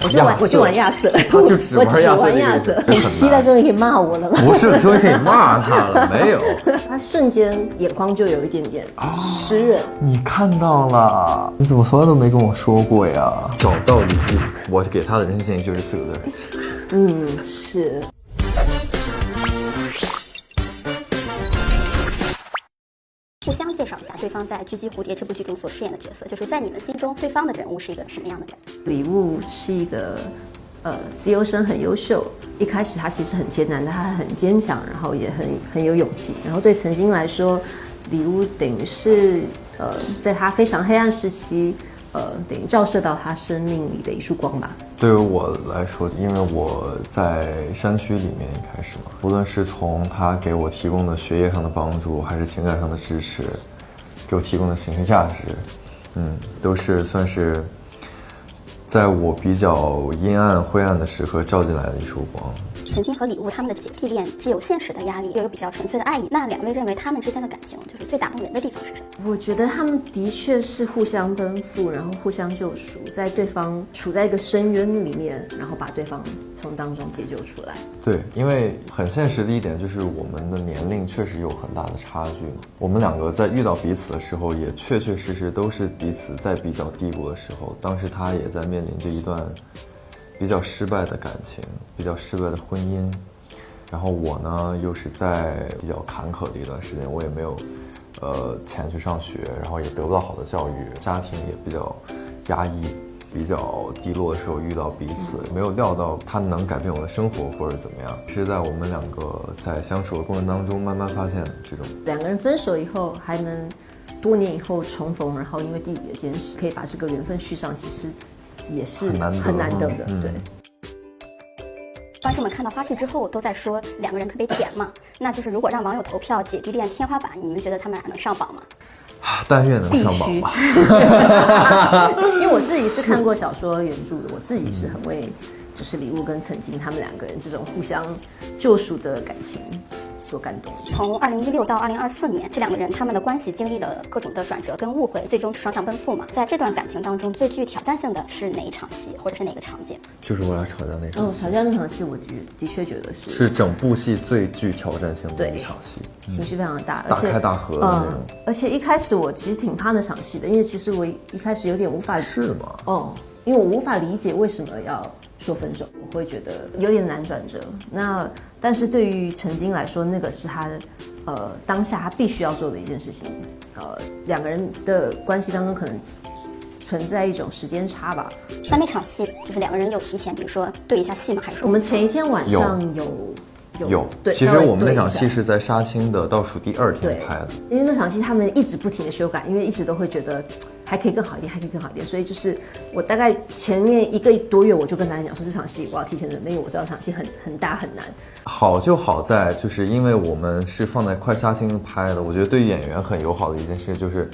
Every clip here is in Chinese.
我去玩亚瑟，他就只玩亚瑟，很期待终于可以骂我了吗？不是，终于可以骂他了，没有。他瞬间眼眶就有一点点湿润。你看到了？你怎么从来都没跟我说过呀？找到礼物，我给他的人生建议就是4个字。是。互相介绍一下对方在《狙击蝴蝶》这部剧中所饰演的角色，就是在你们心中，对方的人物是一个什么样的人？礼物是一个自由生，很优秀。一开始他其实很艰难，但他很坚强，然后也很有勇气。然后对曾经来说，礼物等于是在他非常黑暗时期，等于照射到他生命里的一束光吧。对于我来说，因为我在山区里面一开始嘛，无论是从他给我提供的学业上的帮助，还是情感上的支持，给我提供的情绪价值，都是算是在我比较阴暗灰暗的时刻照进来的一束光。曾经和礼物他们的姐弟恋既有现实的压力，又有比较纯粹的爱意。那2位认为他们之间的感情就是最打动人的地方是什么？我觉得他们的确是互相奔赴，然后互相救赎，在对方处在一个深渊里面，然后把对方从当中解救出来。对，因为很现实的一点就是我们的年龄确实有很大的差距嘛。我们2个在遇到彼此的时候，也确确实实都是彼此在比较低谷的时候。当时他也在面临着一段比较失败的感情，比较失败的婚姻，然后我呢又是在比较坎坷的一段时间，我也没有钱去上学，然后也得不到好的教育，家庭也比较压抑，比较低落的时候遇到彼此，没有料到他能改变我的生活或者怎么样。是在我们2个在相处的过程当中，慢慢发现这种2个人分手以后还能多年以后重逢，然后因为地理的坚持可以把这个缘分续上，其实也是很难得的。对。观众们看到花絮之后都在说2个人特别甜嘛，那就是如果让网友投票姐弟恋天花板，你们觉得他们俩能上榜吗？但愿能上榜吧。因为我自己是看过小说原著的，我自己是很为就是礼物跟曾经他们2个人这种互相救赎的感情所感动。从2016到2024年，这2个人他们的关系经历了各种的转折跟误会，最终双向奔赴嘛。在这段感情当中，最具挑战性的是哪一场戏，或者是哪个场景？就是我俩吵架那场戏。吵架那场戏，我的确觉得是整部戏最具挑战性的一场戏，情绪非常大，大开大合的那种。而且一开始我其实挺怕那场戏的，因为其实我一开始有点无法是吗？因为我无法理解为什么要说分手，我会觉得有点难转折。但是对于曾经来说，那个是他当下他必须要做的一件事情。2个人的关系当中可能存在一种时间差吧。那场戏就是2个人有提前，比如说对一下戏吗？还是我们前一天晚上有对，其实我们那场戏是在杀青的倒数第2天拍的。因为那场戏他们一直不停的修改，因为一直都会觉得还可以更好一点，还可以更好一点，所以就是我大概前面1个多月我就跟大家讲说，这场戏我要提前准备，因为我知道这场戏很大很难。好就好在就是因为我们是放在快杀青拍的，我觉得对演员很友好的一件事就是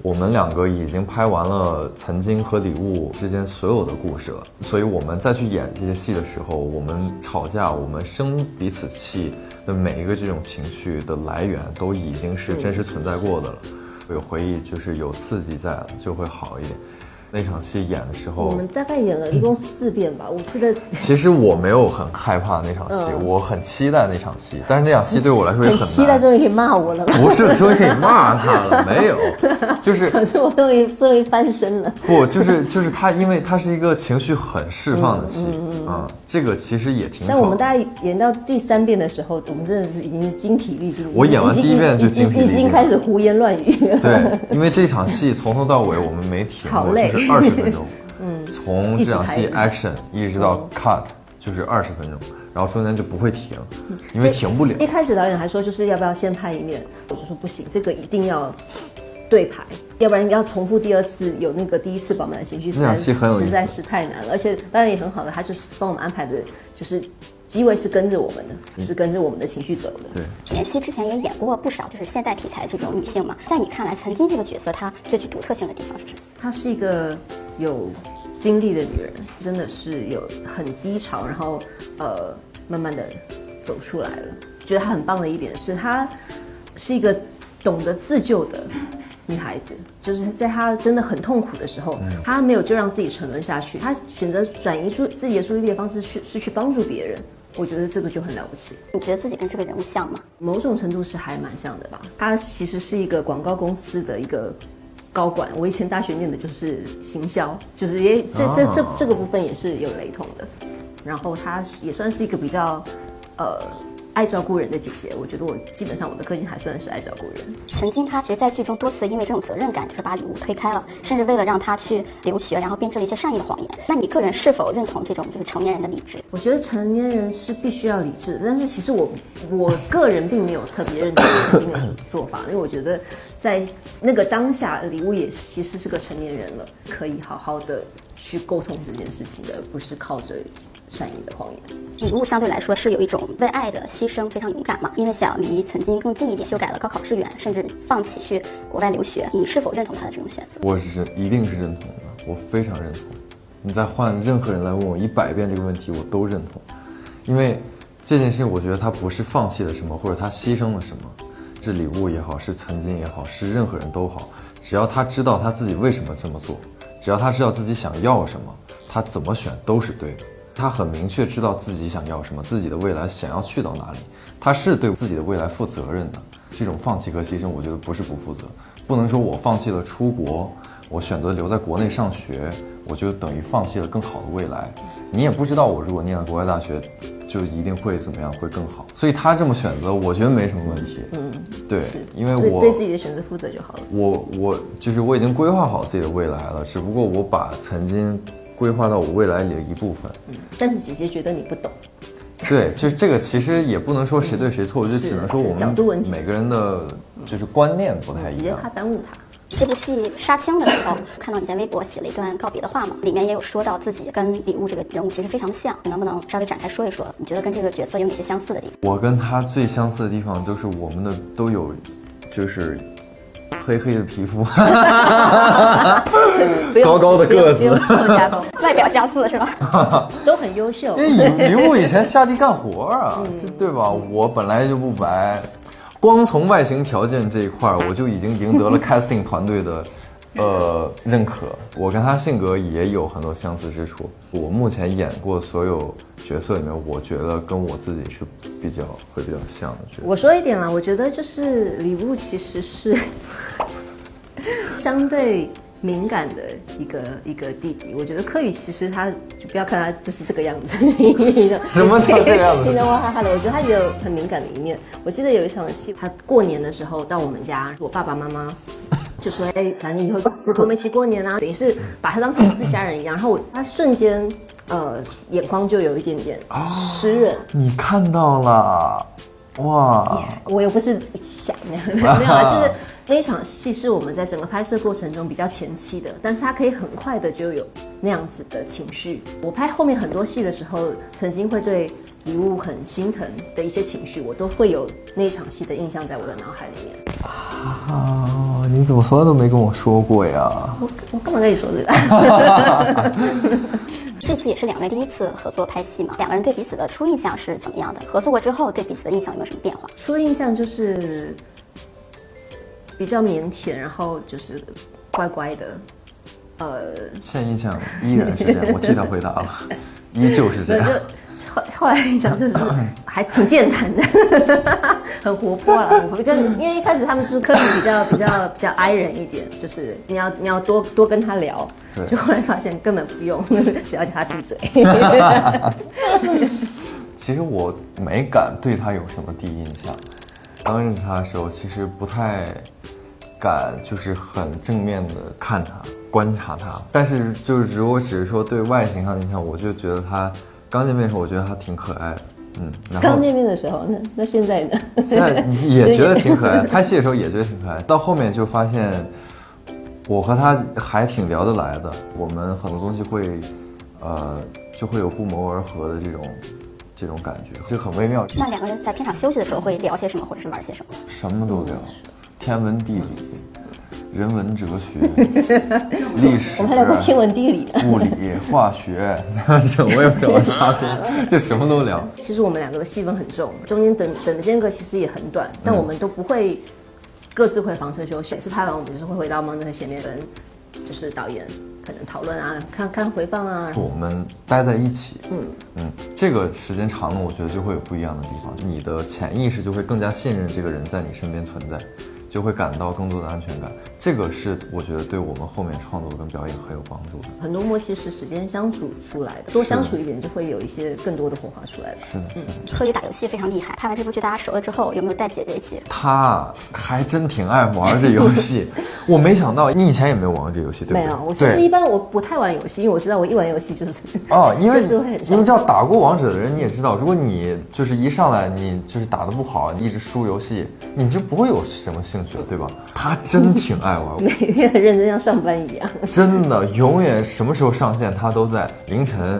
我们2个已经拍完了曾经和礼物之间所有的故事了，所以我们再去演这些戏的时候，我们吵架，我们生彼此气的每一个这种情绪的来源都已经是真实存在过的了。有回忆就是有刺激在了，就会好一点。那场戏演的时候，我们大概演了一共4遍吧，我记得。其实我没有很害怕那场戏，我很期待那场戏，但是那场戏对我来说也很难。期待终于可以骂我了吗？不是，终于可以骂他了，没有，就是可是我终于翻身了。不，就是他，因为他是一个情绪很释放的戏这个其实也挺好。但我们大概演到第3遍的时候，我们真的是已经是精疲力尽。我演完第1遍就精疲力尽，已经开始胡言乱语。对，因为这场戏从头到尾我们没停过，就是20分钟。从这场戏 action 一直到 cut 就是20分钟，然后中间就不会停，因为停不了。一开始导演还说就是要不要先拍1面，我就说不行，这个一定要对拍，要不然要重复第2次有那个第1次饱满的情绪，那场戏很有意思，实在是太难了。而且当然也很好的，他就是帮我们安排的，就是机位是跟着我们的，是跟着我们的情绪走的。对，妍希之前也演过不少就是现代题材的这种女性嘛，在你看来，曾经这个角色她最具独特性的地方是什么？她是一个有经历的女人，真的是有很低潮，然后慢慢的走出来了。觉得她很棒的一点是，她是一个懂得自救的女孩子，就是在她真的很痛苦的时候，她没有就让自己沉沦下去，她选择转移自己的注意力的方式是去帮助别人。我觉得这个就很了不起。你觉得自己跟这个人物像吗？某种程度是还蛮像的吧。他其实是一个广告公司的一个高管，我以前大学念的就是行销，就是也这个部分也是有雷同的。然后她也算是一个比较爱照顾人的姐姐，我觉得我基本上我的个性还算是爱照顾人。曾经她其实在剧中多次因为这种责任感，就是把礼物推开了，甚至为了让她去留学，然后编织了一些善意的谎言。那你个人是否认同这种就是成年人的理智？我觉得成年人是必须要理智的，但是其实我个人并没有特别认同曾经的做法，因为我觉得在那个当下，礼物也其实是个成年人了，可以好好的去沟通这件事情的，不是靠着善意的谎言。礼物相对来说是有一种为爱的牺牲，非常勇敢嘛。因为想离曾经更近一点，修改了高考志愿，甚至放弃去国外留学，你是否认同他的这种选择？我一定是认同的，我非常认同。你再换任何人来问我100遍这个问题，我都认同。因为这件事，我觉得他不是放弃了什么，或者他牺牲了什么，是礼物也好，是曾经也好，是任何人都好，只要他知道他自己为什么这么做，只要他知道自己想要什么，他怎么选都是对的。他很明确知道自己想要什么，自己的未来想要去到哪里，他是对自己的未来负责任的。这种放弃和牺牲，我觉得不是不负责，不能说我放弃了出国，我选择留在国内上学，我就等于放弃了更好的未来。你也不知道我如果念了国外大学，就一定会怎么样，会更好。所以他这么选择，我觉得没什么问题。对，因为我对自己的选择负责就好了。我已经规划好自己的未来了，只不过我把曾经规划到我未来里的一部分。但是姐姐觉得你不懂。对，就是这个其实也不能说谁对谁错，我就只能说我们每个人的就是观念不太一样。姐姐怕耽误他。这部戏杀青的时候，看到你在微博写了一段告别的话嘛，里面也有说到自己跟礼物这个人物其实非常像，能不能稍微展开说一说？你觉得跟这个角色有哪些相似的地方？我跟他最相似的地方都是我们的都有，就是黑黑的皮肤，高高的个子，外表相似是吧？都很优秀。因为礼物以前下地干活啊，对吧？我本来就不白。光从外形条件这一块，我就已经赢得了 casting 团队的认可。我跟他性格也有很多相似之处。我目前演过所有角色里面，我觉得跟我自己是会比较像的角色。我说一点啦，我觉得就是礼物其实是相对敏感的一个弟弟。我觉得柯宇其实他就不要看他就是这个样子，什么叫这个样子？你能挖哈哈的，我觉得他也有很敏感的一面。我记得有一场戏，他过年的时候到我们家，我爸爸妈妈就说：“哎，反正以后我们一起过年啊，等于是把他当自己家人一样。”然后他瞬间眼眶就有一点点湿润。你看到了，哇！我又不是想没有啦，就是那一场戏是我们在整个拍摄过程中比较前期的，但是他可以很快的就有那样子的情绪。我拍后面很多戏的时候，曾经会对礼物很心疼的一些情绪，我都会有那一场戏的印象在我的脑海里面。啊，你怎么从来都没跟我说过呀？我干嘛跟你说这个？这次也是两位第一次合作拍戏嘛，两个人对彼此的初印象是怎么样的？合作过之后对彼此的印象有没有什么变化？初印象就是比较腼腆，然后就是乖乖的，现在印象依然是这样，我替他回答了，依旧是这样。后来印象就是还挺健谈的，很活泼啦。因为一开始他们是科比比较哀人一点，就是你要多跟他聊，就后来发现根本不用，只要叫他闭嘴。其实我没敢对他有什么第一印象，刚认识他的时候，其实不太敢就是很正面的看他、观察他。但是就是如果只是说对外形上的印象，我就觉得他刚见面的时候，我觉得他挺可爱的。然后刚见面的时候呢？那现在呢？现在也觉得挺可爱，拍戏的时候也觉得挺可爱。到后面就发现，我和他还挺聊得来的，我们很多东西会，就会有不谋而合的这种感觉，就很微妙。那两个人在片场休息的时候会聊些什么，或者是玩些什么？什么都聊，天文地理、人文哲学、历史，我们还聊过天文地理的，物理、化学，我也不知道瞎说，就什么都聊。其实我们两个的戏份很重，中间等的间隔其实也很短，但我们都不会各自回房车休息。每次拍完，我们就是会回到 monitor 前面跟就是导演可能讨论啊，看回放啊。我们待在一起，这个时间长了，我觉得就会有不一样的地方，你的潜意识就会更加信任这个人在你身边存在，就会感到更多的安全感。这个是我觉得对我们后面创作跟表演很有帮助的。很多默契是时间相处出来的，多相处一点就会有一些更多的火花出来的。是的，是的。柯宇打游戏非常厉害，拍完这部剧大家熟了之后，有没有带姐姐一起？他还真挺爱玩这游戏，我没想到你以前也没有玩过这游戏，对不对？没有，我其实一般我不太玩游戏，因为我知道我一玩游戏就是因为就是会很因为这样打过王者的人你也知道，如果你就是一上来你就是打得不好，你一直输游戏，你就不会有什么兴趣了，对吧？他真挺爱玩，每天很认真像上班一样，真的永远什么时候上线他都在，凌晨。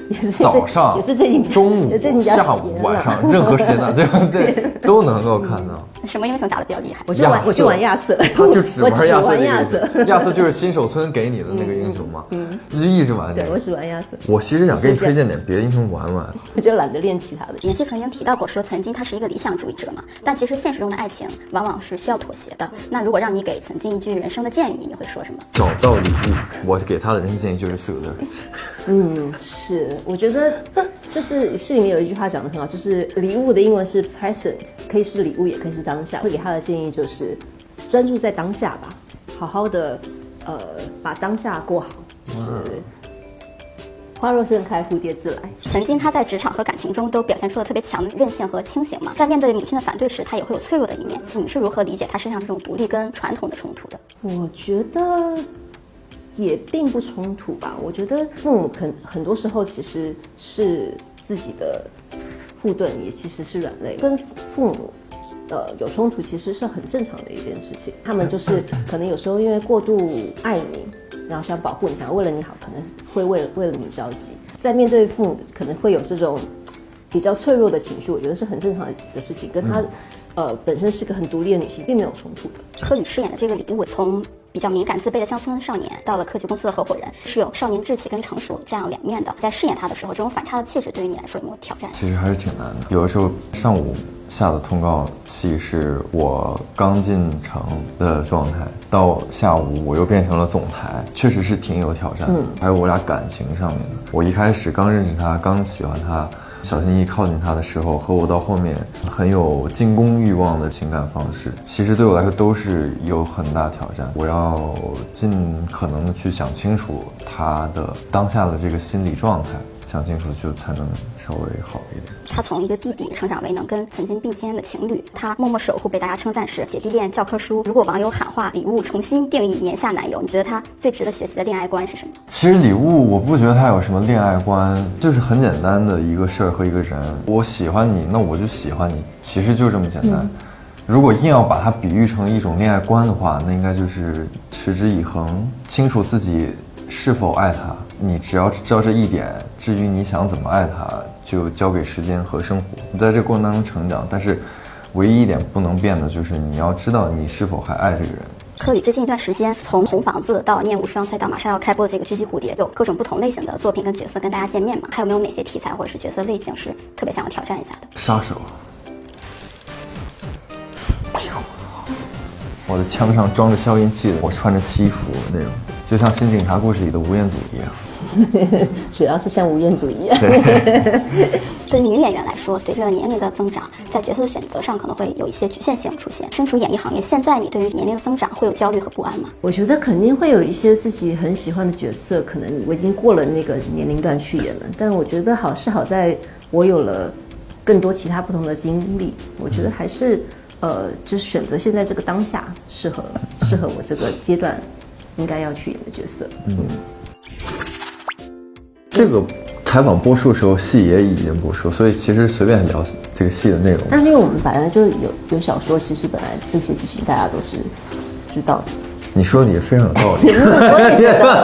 也是早上、也是最近中午、最近比较下午、闲晚上，任何时间段，对，都能够看到。什么英雄打得比较厉害？我就玩亚瑟，他就只玩亚瑟亚瑟，亚瑟就是新手村给你的那个英雄嘛，就一直玩。对，我只玩亚瑟。我其实想给你推荐点别的英雄玩玩，我就懒得练其他的。妍希曾经提到过说，曾经他是一个理想主义者嘛，但其实现实中的爱情往往是需要妥协的。那如果让你给曾经一句人生的建议，你会说什么？找到礼物。我给他的人生建议就是4个字。是，我觉得就是戏里面有一句话讲得很好，就是礼物的英文是 present， 可以是礼物，也可以是当下。会给他的建议就是专注在当下吧，好好的把当下过好，就是花若盛开，蝴蝶自来。曾经他在职场和感情中都表现出了特别强的韧性和清醒嘛，在面对母亲的反对时，他也会有脆弱的一面。你是如何理解他身上这种独立跟传统的冲突的？我觉得也并不冲突吧。我觉得父母很多时候其实是自己的护盾，也其实是软肋。跟父母有冲突其实是很正常的一件事情。他们就是可能有时候因为过度爱你，然后想保护你，想为了你好，可能会为了你着急。在面对父母可能会有这种比较脆弱的情绪，我觉得是很正常的事情。跟他本身是个很独立的女性，并没有冲突的。柯宇饰演的这个礼物，从比较敏感自卑的乡村少年，到了科技公司的合伙人，是有少年稚气跟成熟这样两面的。在饰演他的时候，这种反差的气质对于你来说有没有挑战？其实还是挺难的。有的时候上午下的通告戏是我刚进城的状态，到下午我又变成了总台，确实是挺有挑战的。还有我俩感情上面的，我一开始刚认识他，刚喜欢他，小心翼翼靠近他的时候，和我到后面很有进攻欲望的情感方式，其实对我来说都是有很大挑战。我要尽可能的去想清楚他的当下的这个心理状态，想清楚就才能稍微好一点。他从一个弟弟成长为能跟曾经并肩的情侣，他默默守护被大家称赞是姐弟恋教科书。如果网友喊话礼物重新定义年下男友，你觉得他最值得学习的恋爱观是什么？其实礼物我不觉得他有什么恋爱观，就是很简单的一个事儿和一个人。我喜欢你，那我就喜欢你，其实就这么简单。如果硬要把它比喻成一种恋爱观的话，那应该就是持之以恒，清楚自己是否爱他。你只要知道这一点，至于你想怎么爱他，就交给时间和生活。你在这个过程当中成长，但是唯一一点不能变的就是你要知道你是否还爱这个人。柯宇最近一段时间，从红房子到念无双，再到马上要开播的这个狙击蝴蝶，有各种不同类型的作品跟角色跟大家见面嘛？还有没有哪些题材或者是角色类型是特别想要挑战一下的？杀手，我的枪上装着消音器的，我穿着西服那种，就像新警察故事里的吴彦祖一样。主要是像吴彦祖一样。对于女演员来说，随着年龄的增长，在角色的选择上可能会有一些局限性出现。身处演艺行业，现在你对于年龄的增长会有焦虑和不安吗？我觉得肯定会有一些自己很喜欢的角色，可能我已经过了那个年龄段去演了。但我觉得好在我有了更多其他不同的经历。我觉得还是就是选择现在这个当下适合我这个阶段应该要去演的角色。这个采访播出的时候，戏也已经播出，所以其实随便聊这个戏的内容。但是因为我们本来就有小说，其实本来这些剧情大家都是知道的。你说的也非常有道理。我也觉得，